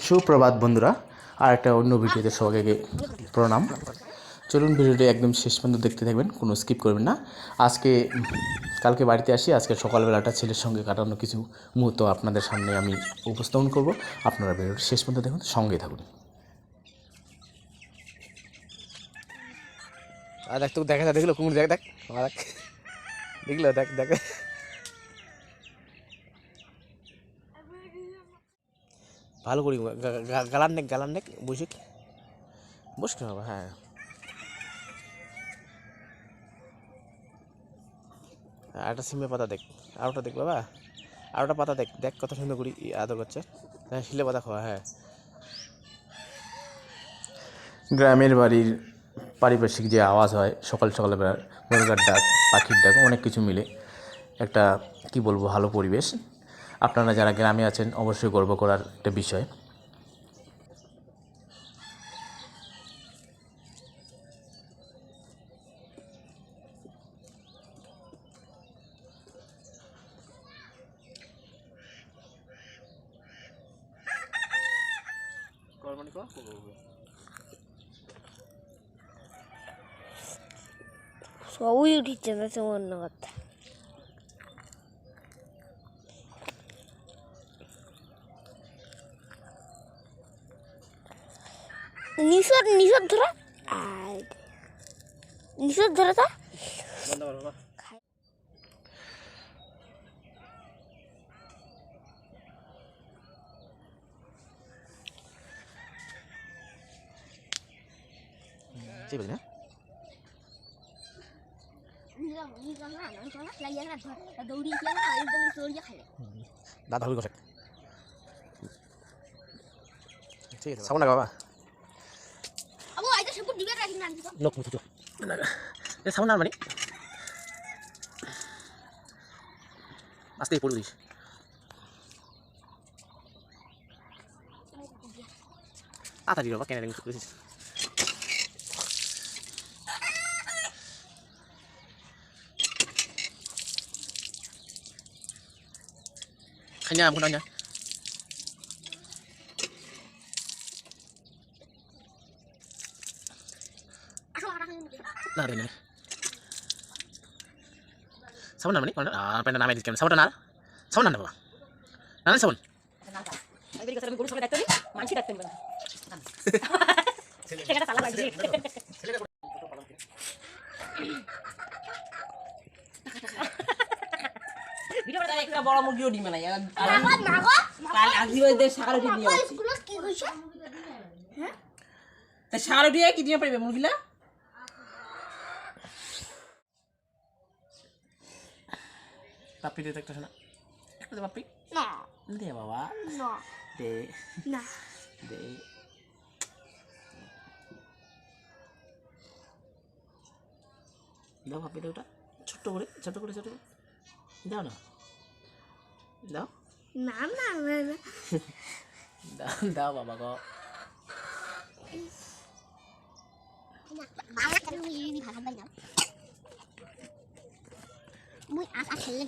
সুপ্রভাত বন্ধুরা, আর একটা অন্য ভিডিওতে সবাইকে প্রণাম। চলুন ভিডিওটি একদম শেষ পর্যন্ত দেখতে থাকবেন, কোনো স্কিপ করবেন না। কালকে বাড়িতে আসি, আজকে সকালবেলাটা ছেলের সঙ্গে কাটানো কিছু মুহূর্ত আপনাদের সামনে আমি উপস্থাপন করব। আপনারা ভিডিওটি শেষ পর্যন্ত দেখুন, সঙ্গে থাকুন। দেখ তোকে দেখা দেখলো কুমির, দেখ দেখ দেখলো, দেখ দেখ ভালো করি গালার নেক বুঝি বসতে হবে। হ্যাঁ, আর একটা সিমের পাতা দেখ, আর ওটা দেখ বাবা, আর ওটা পাতা দেখ, দেখ কত সুন্দর করি আদর করছে। হ্যাঁ, শিলে পাতা খাওয়া। হ্যাঁ, গ্রামের বাড়ির পারিপার্শ্বিক যে আওয়াজ হয় সকাল সকালবেলার, মুরগার ডাক, পাখির ডাক, অনেক কিছু মিলে একটা কি বলবো ভালো পরিবেশ। আপনারা যারা গ্রামে আছেন অবশ্যই গর্ব করার একটা বিষয়। সবই উঠিচ্ছে না, সে অন্য কথা। নিশদ ধরা, নিশদ ধরা তা না দাদা হবি কথা। ঠিক আছে, সামনে বাবা লোক মুথু সামনে আর মানে আস্তে পড়ে দিস। তাড়াতাড়ি বাবা, কেন করেছিস? খাই না না না রে না সামনে মানে আপনার নামে দিচ্ছি সামনে না সামনে না বাবা, না না সামনে বড় মুরগিও ডিমে নাই, সাকার উঠে নিয়ে সাকার উঠিয়ে কি ডিমে পাইবে মুরগিলা? পাপি দে একটা শোনা, একটা দে পাপি না দে বাবা, না দে না দে দাও পাপি দে, ওটা ছোট্ট করে ছোট করে দাও না, দাও না না না দাও দাও বাবা গো। মুই আশা খেলে